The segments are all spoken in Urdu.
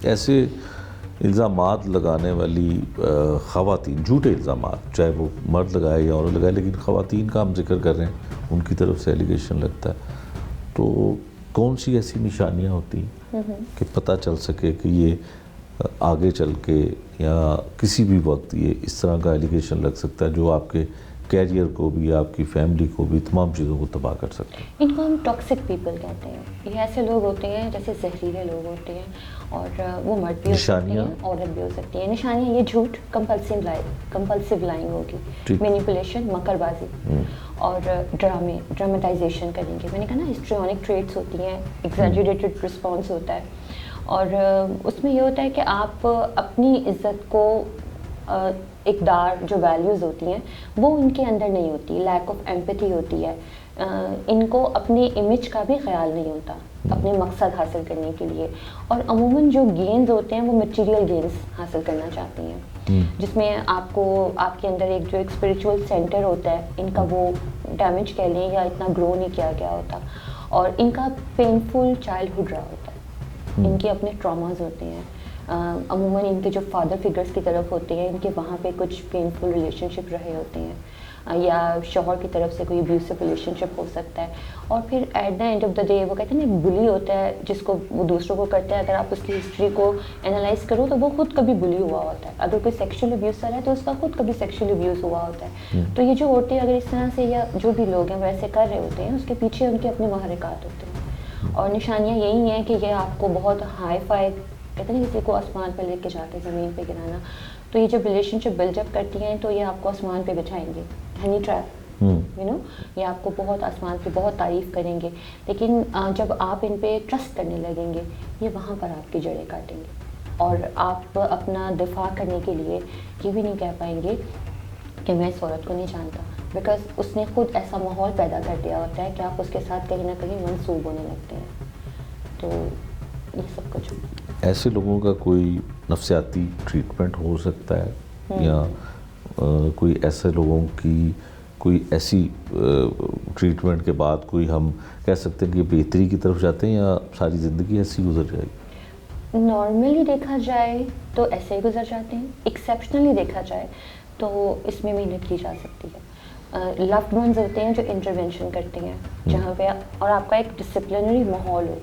ایسے الزامات لگانے والی خواتین، جھوٹے الزامات، چاہے وہ مرد لگائے یا عورت لگائے، لیکن خواتین کا ہم ذکر کر رہے ہیں، ان کی طرف سے ایلیگیشن لگتا ہے، تو کون سی ایسی نشانیاں ہوتی ہیں کہ پتہ چل سکے کہ یہ آگے چل کے یا کسی بھی وقت یہ اس طرح کا ایلیگیشن لگ سکتا ہے جو آپ کے کیریئر کو بھی، آپ کی فیملی کو بھی، تمام چیزوں کو تباہ کر سکتے ہیں؟ ان کو ہم ٹاکسک پیپل کہتے ہیں. یہ ایسے لوگ ہوتے ہیں جیسے زہریلے لوگ ہوتے ہیں، اور وہ مرد بھی ہو سکتے ہیں، عورت بھی ہو سکتی ہے. نشانیاں یہ جھوٹ، کمپلسیو لائنگ ہوگی، مینیپولیشن، مکر بازی، اور ڈراماتائزیشن کریں گے. میں نے کہا نا ہسٹریونک ٹریٹس ہوتی ہیں، ایگزیجریٹڈ رسپانس ہوتا ہے، اور اس میں یہ ہوتا ہے کہ آپ اپنی عزت کو، اقدار، جو ویلیوز ہوتی ہیں وہ ان کے اندر نہیں ہوتی، لیک آف ایمپتھی ہوتی ہے. ان کو اپنی امیج کا بھی خیال نہیں ہوتا اپنے مقصد حاصل کرنے کے لیے. اور عموماً جو گینز ہوتے ہیں وہ مٹیریل گینز حاصل کرنا چاہتے ہیں، جس میں آپ کو، آپ کے اندر ایک جو ایک اسپریچول سینٹر ہوتا ہے، ان کا وہ ڈیمیج کہہ لیں یا اتنا گرو نہیں کیا گیا ہوتا، اور ان کا پینفل چائلڈہڈ رہا ہوتا ہے، ان کے اپنے ٹراماز ہوتے ہیں. عموماً ان کے جو فادر فگرس کی طرف ہوتے ہیں، ان کے وہاں پہ کچھ پینفل ریلیشن شپ رہے ہوتے ہیں، یا شوہر کی طرف سے کوئی ابیوسو ریلیشن شپ ہو سکتا ہے. اور پھر at the end of the day وہ کہتے ہیں نا، ایک بلی ہوتا ہے جس کو وہ دوسروں کو کرتا ہے، اگر آپ اس کی ہسٹری کو انالائز کرو تو وہ خود کبھی بلی ہوا ہوتا ہے. اگر کوئی سیکشل ابیوزر ہے تو اس کا خود کبھی سیکشل ابیوز ہوا ہوتا ہے. تو یہ جو عورتیں اگر اس طرح سے، یا جو بھی لوگ ہیں ویسے کر رہے ہوتے ہیں، اس کے پیچھے ان کے اپنے محرکات ہوتے ہیں. اور نشانیاں یہی ہیں کہ یہ آپ کو بہت ہائی فائی، کہتے ہیں کسی کو آسمان پہ لے کے جاتے زمین پہ گرانا. تو یہ جب ریلیشن شپ بلڈ اپ کرتی ہیں تو یہ آپ کو آسمان پہ بٹھائیں گے، ہنی ٹریپ، یو نو، یہ آپ کو بہت آسمان پہ بہت تعریف کریں گے. لیکن جب آپ ان پہ ٹرسٹ کرنے لگیں گے، یہ وہاں پر آپ کی جڑیں کاٹیں گے، اور آپ اپنا دفاع کرنے کے لیے یہ بھی نہیں کہہ پائیں گے کہ میں اس عورت کو نہیں جانتا، بیکاز اس نے خود ایسا ماحول پیدا کر دیا ہوتا ہے کہ آپ اس کے ساتھ کہیں نہ کہیں منسوب ہونے لگتے ہیں. تو یہ سب کچھ ایسے لوگوں کا کوئی نفسیاتی ٹریٹمنٹ ہو سکتا ہے، یا کوئی ایسے لوگوں کی کوئی ایسی ٹریٹمنٹ کے بعد کوئی ہم کہہ سکتے ہیں کہ بہتری کی طرف جاتے ہیں، یا ساری زندگی ایسی گزر جائے گی؟ نارملی دیکھا جائے تو ایسے ہی گزر جاتے ہیں، ایکسیپشنلی دیکھا جائے تو اس میں محنت کی جا سکتی ہے. لوڈ ونز ہوتے ہیں جو انٹرونشن کرتے ہیں جہاں پہ، اور آپ کا ایک ڈسپلنری ماحول ہو،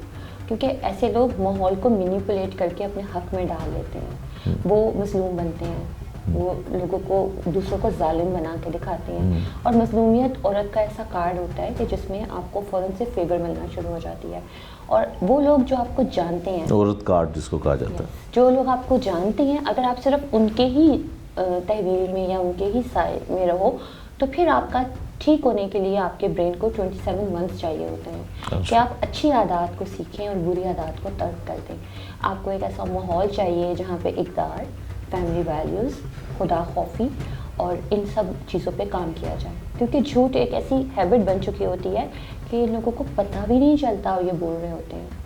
کیونکہ ایسے لوگ ماحول کو مینیپولیٹ کر کے اپنے حق میں ڈال لیتے ہیں. وہ مظلوم بنتے ہیں، وہ لوگوں کو، دوسروں کو ظالم بنا کے دکھاتے ہیں. اور مظلومیت عورت کا ایسا کارڈ ہوتا ہے کہ جس میں آپ کو فوراً سے فیور ملنا شروع ہو جاتی ہے. اور وہ لوگ جو آپ کو جانتے ہیں، عورت کارڈ جس کو کہا جاتا ہے، جو لوگ آپ کو جانتے ہیں، اگر آپ صرف ان کے ہی تحویل میں یا ان کے ہی سائے میں رہو، تو پھر آپ کا ٹھیک ہونے کے لیے آپ کے برین کو 27 منتھس چاہیے ہوتے ہیں کہ آپ اچھی عادات کو سیکھیں اور بری عادات کو ترک کر دیں. آپ کو ایک ایسا ماحول چاہیے جہاں پہ اقدار، فیملی ویلیوز، خدا خوفی اور ان سب چیزوں پہ کام کیا جائے. کیونکہ جھوٹ ایک ایسی ہیبٹ بن چکی ہوتی ہے کہ لوگوں کو پتہ بھی نہیں چلتا اور یہ بول رہے ہوتے ہیں.